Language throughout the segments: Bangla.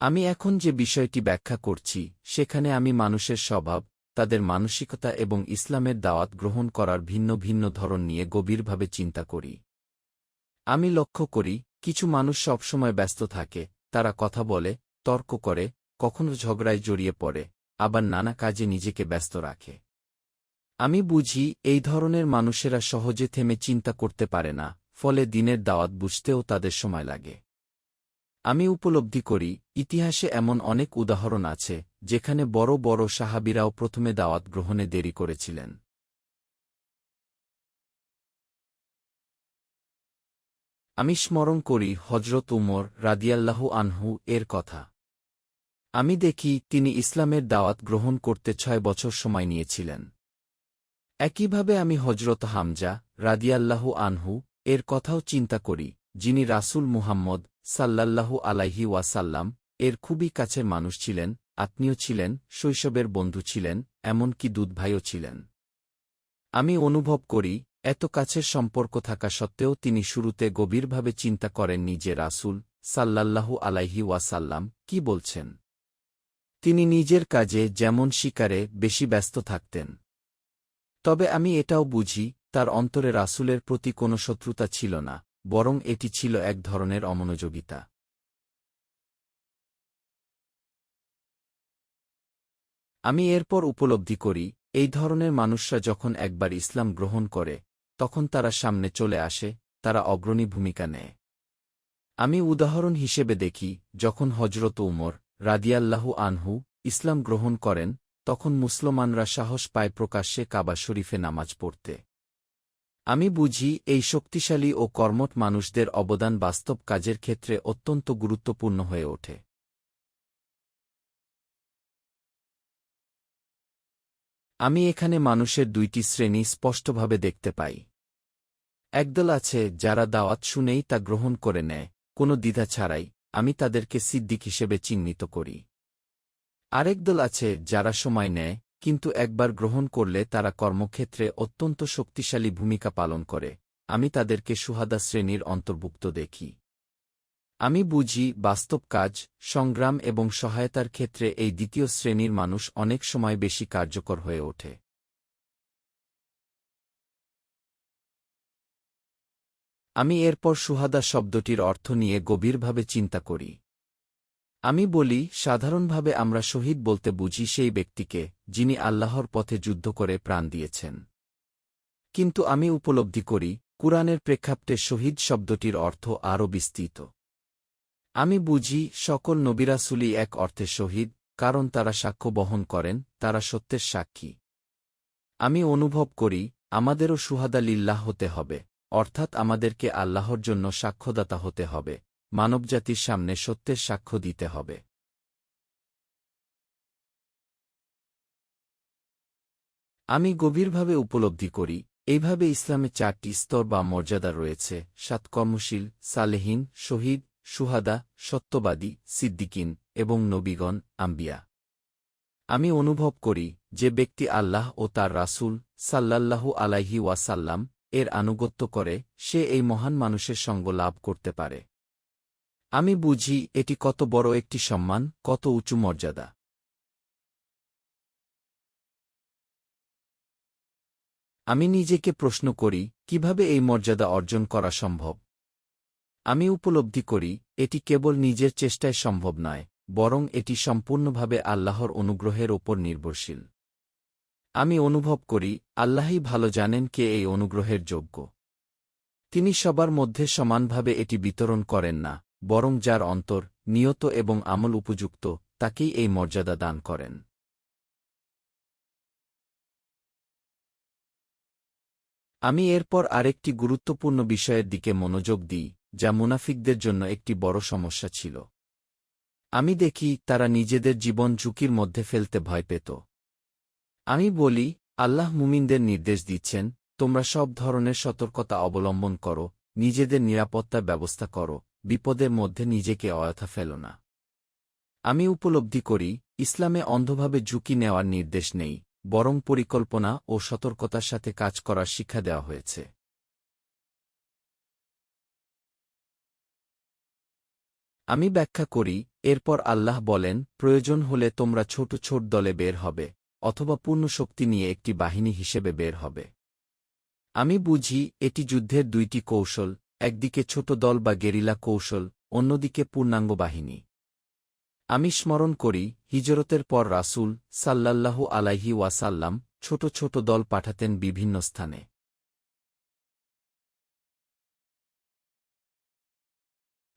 আমি এখন যে বিষয়টি ব্যাখ্যা করছি সেখানে আমি মানুষের স্বভাব, তাদের মানসিকতা এবং ইসলামের দাওয়াত গ্রহণ করার ভিন্ন ভিন্ন ধরন নিয়ে গভীরভাবে চিন্তা করি। আমি লক্ষ্য করি কিছু মানুষ সবসময় ব্যস্ত থাকে, তারা কথা বলে, তর্ক করে, কখনো ঝগড়ায় জড়িয়ে পড়ে, আবার নানা কাজে নিজেকে ব্যস্ত রাখে। আমি বুঝি এই ধরনের মানুষেরা সহজে থেমে চিন্তা করতে পারে না, ফলে দিনের দাওয়াত বুঝতেও তাদের সময় লাগে। আমি উপলব্ধি করি ইতিহাসে এমন অনেক উদাহরণ আছে যেখানে বড় বড় সাহাবীরাও প্রথমে দাওয়াত গ্রহণে দেরি করেছিলেন। আমি স্মরণ করি হজরত উমর রাদিয়াল্লাহু আনহু এর কথা। আমি দেখি তিনি ইসলামের দাওয়াত গ্রহণ করতে ৬ বছর সময় নিয়েছিলেন। একইভাবে আমি হজরত হামজা রাদিয়াল্লাহু আনহু এর কথাও চিন্তা করি, যিনি রাসূল মুহাম্মদ সাল্লাল্লাহু আলাইহি ওয়াসাল্লাম এর খুবই কাছের মানুষ ছিলেন, আত্মীয় ছিলেন, শৈশবের বন্ধু ছিলেন, এমনকি দুধ ভাইও ছিলেন। আমি অনুভব করি এত কাছের সম্পর্ক থাকা সত্ত্বেও তিনি শুরুতে গভীরভাবে চিন্তা করেননি যে রাসূল সাল্লাল্লাহু আলাইহি ওয়াসাল্লাম কি বলছেন। তিনি নিজের কাজে যেমন শিকারে বেশি ব্যস্ত থাকতেন। তবে আমি এটাও বুঝি তার অন্তরে রাসূলের প্রতি কোনো শত্রুতা ছিল না, বরং এটি ছিল এক ধরনের অমনোযোগিতা। আমি এরপর উপলব্ধি করি এই ধরনের মানুষরা যখন একবার ইসলাম গ্রহণ করে তখন তারা সামনে চলে আসে, তারা অগ্রণী ভূমিকা নেয়। আমি উদাহরণ হিসেবে দেখি যখন হজরত উমর রাদিয়াল্লাহু আনহু ইসলাম গ্রহণ করেন তখন মুসলমানরা সাহস পায় প্রকাশ্যে কাবা শরীফে নামাজ পড়তে। আমি বুঝি এই শক্তিশালী ও কর্মঠ মানুষদের অবদান বাস্তব কাজের ক্ষেত্রে অত্যন্ত গুরুত্বপূর্ণ হয়ে ওঠে। আমি এখানে মানুষের দুইটি শ্রেণী স্পষ্টভাবে দেখতে পাই। একদল আছে যারা দাওয়াত শুনেই তা গ্রহণ করে নেয়, কোনো দ্বিধা ছাড়াই। আমি তাদেরকে সিদ্দিক হিসেবে চিহ্নিত করি। আরেক দল আছে যারা সময় নেয়, কিন্তু একবার গ্রহণ করলে তারা কর্মক্ষেত্রে অত্যন্ত শক্তিশালী ভূমিকা পালন করে। আমি তাদেরকে শুহাদা শ্রেণীর অন্তর্ভুক্ত দেখি। আমি বুঝি বাস্তব কাজ, সংগ্রাম এবং সহায়তার ক্ষেত্রে এই দ্বিতীয় শ্রেণীর মানুষ অনেক সময় বেশি কার্যকর হয়ে ওঠে। আমি এরপর শুহাদা শব্দটির অর্থ নিয়ে গভীরভাবে চিন্তা করি। আমি বলি সাধারণভাবে আমরা শহীদ বলতে বুঝি সেই ব্যক্তিকে যিনি আল্লাহর পথে যুদ্ধ করে প্রাণ দিয়েছেন। কিন্তু আমি উপলব্ধি করি কুরআনের প্রেক্ষাপটে শহীদ শব্দটির অর্থ আরও বিস্তৃত। আমি বুঝি সকল নবী রাসূলই এক অর্থে শহীদ, কারণ তারা সাক্ষ্য বহন করেন, তারা সত্যের সাক্ষী। আমি অনুভব করি আমাদেরও শুহাদা লিল্লাহ হতে হবে, অর্থাৎ আমাদেরকে আল্লাহর জন্য সাক্ষ্যদাতা হতে হবে, মানবজাতির সামনে সত্যের সাক্ষ্য দিতে হবে। আমি গভীরভাবে উপলব্ধি করি এইভাবে ইসলামে ৪টি স্তর বা মর্যাদা রয়েছে: সৎকর্মশীল, সালেহীন, শহীদ, শুহাদা, সত্যবাদী, সিদ্দিকিন এবং নবীগণ, আম্বিয়া। আমি অনুভব করি যে ব্যক্তি আল্লাহ ও তার রাসূল সাল্লাল্লাহু আলাইহি ওয়াসাল্লাম এর আনুগত্য করে সে এই মহান মানুষের সঙ্গ লাভ করতে পারে। আমি বুঝি এটি কত বড় একটি সম্মান, কত উঁচু মর্যাদা। আমি নিজেকে প্রশ্ন করি কিভাবে এই মর্যাদা অর্জন করা সম্ভব। আমি উপলব্ধি করি এটি কেবল নিজের চেষ্টায় সম্ভব নয়, বরং এটি সম্পূর্ণভাবে আল্লাহর অনুগ্রহের ওপর নির্ভরশীল। আমি অনুভব করি আল্লাহই ভালো জানেন কে এই অনুগ্রহের যোগ্য। তিনি সবার মধ্যে সমানভাবে এটি বিতরণ করেন না, বরং যার অন্তর, নিয়ত এবং আমল উপযুক্ত তাকেই এই মর্যাদা দান করেন। আমি এরপর আরেকটি গুরুত্বপূর্ণ বিষয়ের দিকে মনোযোগ দিই, যা মুনাফিকদের জন্য একটি বড় সমস্যা ছিল। আমি দেখি তারা নিজেদের জীবন ঝুঁকির মধ্যে ফেলতে ভয় পেত। আমি বলি আল্লাহ মুমিনদের নির্দেশ দিচ্ছেন, তোমরা সব ধরনের সতর্কতা অবলম্বন করো, নিজেদের নিরাপত্তার ব্যবস্থা করো, বিপদের মধ্যে নিজেকে অযথা ফেলো না। আমি উপলব্ধি করি ইসলামে অন্ধভাবে ঝুঁকি নেওয়ার নির্দেশ নেই, বরং পরিকল্পনা ও সতর্কতার সাথে কাজ করার শিক্ষা দেওয়া হয়েছে। আমি ব্যাখ্যা করি, এরপর আল্লাহ বলেন, প্রয়োজন হলে তোমরা ছোট ছোট দলে বের হবে, অথবা পূর্ণ শক্তি নিয়ে একটি বাহিনী হিসেবে বের হবে। আমি বুঝি এটি যুদ্ধের দুইটি কৌশল, একদিকে ছোট দল বা গেরিলা কৌশল, অন্যদিকে পূর্ণাঙ্গ বাহিনী। আমি স্মরণ করি, হিজরতের পর রাসূল সাল্লাল্লাহু আলাইহি ওয়াসাল্লাম ছোট ছোট দল পাঠাতেন বিভিন্ন স্থানে।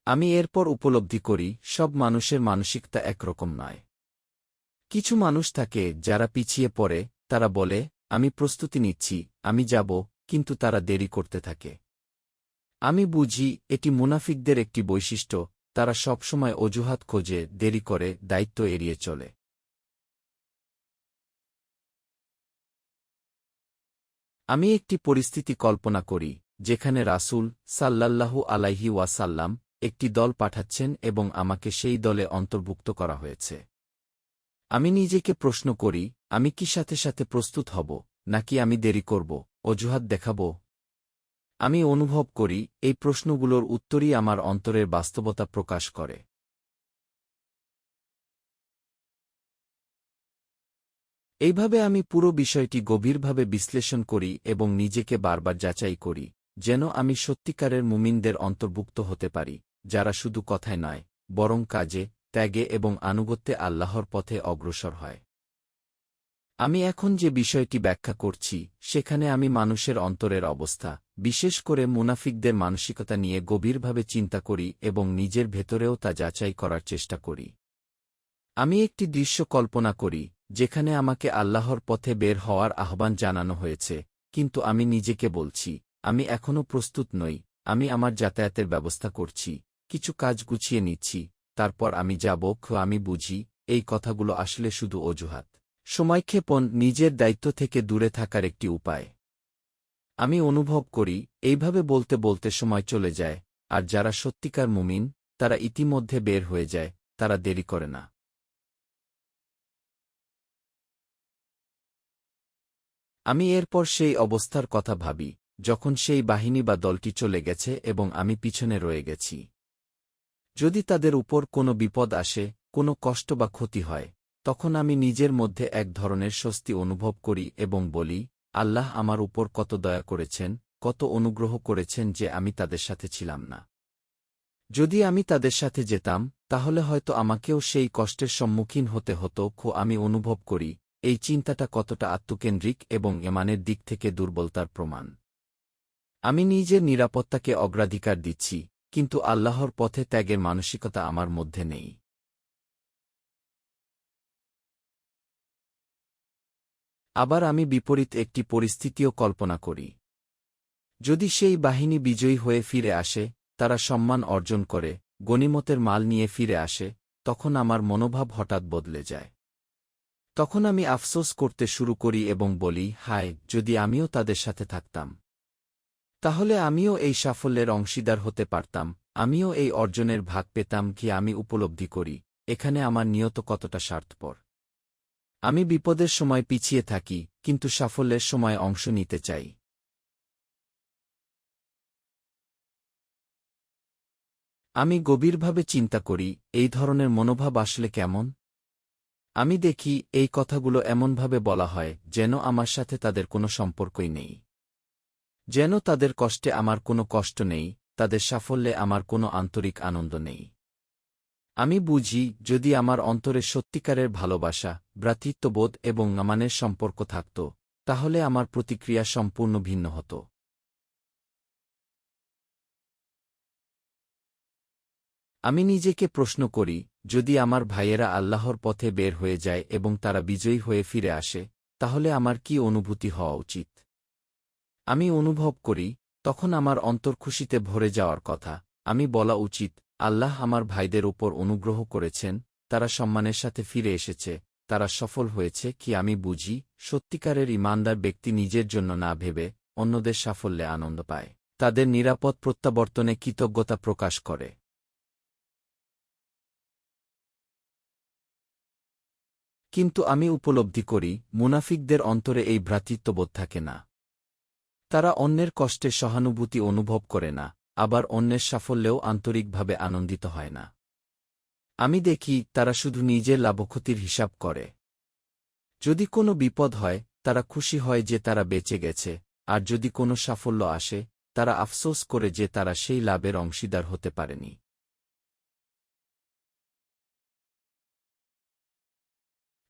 আমি এরপর উপলব্ধি করি, সব মানুষের মানসিকতা একরকম নয়। কিছু মানুষ থাকে যারা পিছিয়ে পড়ে, তারা বলে, আমি প্রস্তুতি নিচ্ছি, আমি যাব, কিন্তু তারা দেরি করতে থাকে। আমি বুঝি এটি মুনাফিকদের একটি বৈশিষ্ট্য, তারা সবসময় অজুহাত খোঁজে, দেরি করে, দায়িত্ব এড়িয়ে চলে। আমি একটি পরিস্থিতি কল্পনা করি, যেখানে রাসূল সাল্লাল্লাহু আলাইহি ওয়াসাল্লাম একটি দল পাঠাচ্ছেন এবং আমাকে সেই দলে অন্তর্ভুক্ত করা হয়েছে। আমি নিজেকে প্রশ্ন করি, আমি কি সাথে সাথে প্রস্তুত হব, নাকি আমি দেরি করব, অজুহাত দেখাব? আমি অনুভব করি, এই প্রশ্নগুলোর উত্তরই আমার অন্তরের বাস্তবতা প্রকাশ করে। এইভাবে আমি পুরো বিষয়টি গভীরভাবে বিশ্লেষণ করি এবং নিজেকে বারবার যাচাই করি, যেন আমি সত্যিকারের মুমিনদের অন্তর্ভুক্ত হতে পারি, যারা শুধু কথায় নয়, বরং কাজে, ত্যাগে এবং আনুগত্যে আল্লাহর পথে অগ্রসর হয়। আমি এখন যে বিষয়টি ব্যাখ্যা করছি, সেখানে আমি মানুষের অন্তরের অবস্থা, বিশেষ করে মুনাফিকদের মানসিকতা নিয়ে গভীরভাবে চিন্তা করি এবং নিজের ভেতরেও তা যাচাই করার চেষ্টা করি। আমি একটি দৃশ্য কল্পনা করি, যেখানে আমাকে আল্লাহর পথে বের হওয়ার আহ্বান জানানো হয়েছে, কিন্তু আমি নিজেকে বলছি, আমি এখনও প্রস্তুত নই, আমি আমার যাতায়াতের ব্যবস্থা করছি, কিছু কাজ গুছিয়ে নিচ্ছি, তারপর আমি যাব। আমি বুঝি, এই কথাগুলো আসলে শুধু অজুহাত, সময়ক্ষেপণ, নিজের দায়িত্ব থেকে দূরে থাকার একটি উপায়। আমি অনুভব করি, এইভাবে বলতে বলতে সময় চলে যায়, আর যারা সত্যিকার মুমিন, তারা ইতিমধ্যে বের হয়ে যায়, তারা দেরি করে না। আমি এরপর সেই অবস্থার কথা ভাবি, যখন সেই বাহিনী বা দলটি চলে গেছে এবং আমি পিছনে রয়ে গেছি। যদি তাদের উপর কোনো বিপদ আসে, কোনো কষ্ট বা ক্ষতি হয়, তখন আমি নিজের মধ্যে এক ধরনের স্বস্তি অনুভব করি এবং বলি, আল্লাহ আমার উপর কত দয়া করেছেন, কত অনুগ্রহ করেছেন যে আমি তাদের সাথে ছিলাম না। যদি আমি তাদের সাথে যেতাম, তাহলে হয়তো আমাকেও সেই কষ্টের সম্মুখীন হতে হতো। আমি অনুভব করি, এই চিন্তাটা কতটা আত্মকেন্দ্রিক এবং ইমানের দিক থেকে দুর্বলতার প্রমাণ। আমি নিজের নিরাপত্তাকে অগ্রাধিকার দিচ্ছি, কিন্তু আল্লাহর পথে ত্যাগের মানসিকতা আমার মধ্যে নেই। আবার আমি বিপরীত একটি পরিস্থিতিও কল্পনা করি। যদি সেই বাহিনী বিজয়ী হয়ে ফিরে আসে, তারা সম্মান অর্জন করে, গনিমতের মাল নিয়ে ফিরে আসে, তখন আমার মনোভাব হঠাৎ বদলে যায়। তখন আমি আফসোস করতে শুরু করি এবং বলি, হায়, যদি আমিও তাদের সাথে থাকতাম, তাহলে আমিও এই সাফল্যের অংশীদার হতে পারতাম, আমিও এই অর্জনের ভাগ পেতাম। আমি উপলব্ধি করি, এখানে আমার নিয়ত কতটা স্বার্থপর। আমি বিপদের সময় পিছিয়ে থাকি, কিন্তু সাফল্যের সময় অংশ নিতে চাই। আমি গভীরভাবে চিন্তা করি, এই ধরনের মনোভাব আসলে কেমন? আমি দেখি, এই কথাগুলো এমনভাবে বলা হয়, যেন আমার সাথে তাদের কোনো সম্পর্কই নেই। যেন তাদের কষ্টে আমার কোনো কষ্ট নেই, তাদের সাফল্যে আমার কোনো আন্তরিক আনন্দ নেই। আমি বুঝি, যদি আমার অন্তরে সত্যিকারের ভালোবাসা, ভ্রাতৃত্ববোধ এবং আমানের সম্পর্ক থাকত, তাহলে আমার প্রতিক্রিয়া সম্পূর্ণ ভিন্ন হতো। আমি নিজেকে প্রশ্ন করি, যদি আমার ভাইয়েরা আল্লাহর পথে বের হয়ে যায় এবং তারা বিজয়ী হয়ে ফিরে আসে, তাহলে আমার কি অনুভূতি হওয়া উচিত? আমি অনুভব করি, তখন আমার অন্তর খুশিতে ভরে যাওয়ার কথা। আমি বলা উচিত, আল্লাহ আমার ভাইদের উপর অনুগ্রহ করেছেন, তারা সম্মানের সাথে ফিরে এসেছে, তারা সফল হয়েছে। আমি বুঝি, সত্যিকারের ঈমানদার ব্যক্তি নিজের জন্য না ভেবে অন্যদের সাফল্যে আনন্দ পায়, তাদের নিরাপদ প্রত্যাবর্তনে কৃতজ্ঞতা প্রকাশ করে। কিন্তু আমি উপলব্ধি করি, মুনাফিকদের অন্তরে এই ভ্রাতৃত্ববোধ থাকে না। তারা অন্যের কষ্টে সহানুভূতি অনুভব করে না, আবার অন্যের সাফল্যেও আন্তরিকভাবে আনন্দিত হয় না। আমি দেখি তারা শুধু নিজের লাভক্ষতির হিসাব করে। যদি কোনো বিপদ হয় তারা খুশি হয় যে তারা বেঁচে গেছে, আর যদি কোনো সাফল্য আসে তারা আফসোস করে যে তারা সেই লাভের অংশীদার হতে পারেনি।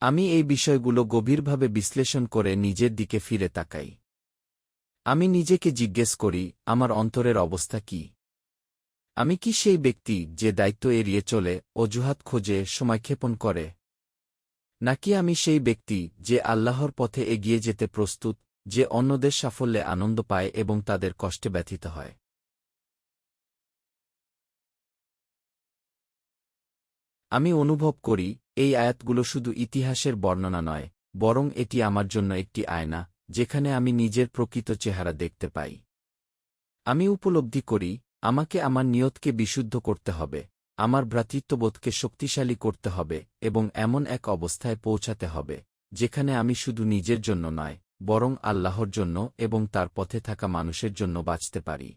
আমি এই বিষয়গুলো গভীরভাবে বিশ্লেষণ করে নিজের দিকে ফিরে তাকাই। আমি নিজেকে জিজ্ঞেস করি, আমার অন্তরের অবস্থা কি? আমি কি সেই ব্যক্তি যে দায়িত্ব এড়িয়ে চলে, অজুহাত খোঁজে, সময়ক্ষেপণ করে? নাকি আমি সেই ব্যক্তি যে আল্লাহর পথে এগিয়ে যেতে প্রস্তুত, যে অন্যদের সাফল্যে আনন্দ পায় এবং তাদের কষ্টে ব্যথিত হয়? আমি অনুভব করি এই আয়াতগুলো শুধু ইতিহাসের বর্ণনা নয়, বরং এটি আমার জন্য একটি আয়না, যেখানে আমি নিজের প্রকৃত চেহারা দেখতে পাই। আমি উপলব্ধি করি আমাকে আমার নিয়তকে বিশুদ্ধ করতে হবে, আমার ভ্রাতৃত্ববোধকে শক্তিশালী করতে হবে এবং এমন এক অবস্থায় পৌঁছাতে হবে যেখানে আমি শুধু নিজের জন্য নয়, বরং আল্লাহর জন্য এবং তার পথে থাকা মানুষের জন্য বাঁচতে পারি।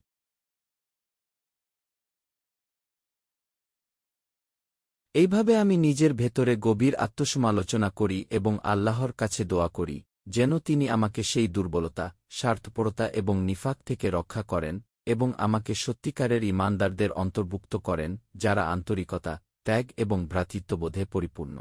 এইভাবে আমি নিজের ভেতরে গভীর আত্মসমালোচনা করি এবং আল্লাহর কাছে দোয়া করি যেন তিনি আমাকে সেই দুর্বলতা, স্বার্থপরতা এবং নিফাক থেকে রক্ষা করেন এবং আমাকে সত্যিকারের ঈমানদারদের অন্তর্ভুক্ত করেন যারা আন্তরিকতা, ত্যাগ এবং ভ্রাতৃত্ববোধে পরিপূর্ণ।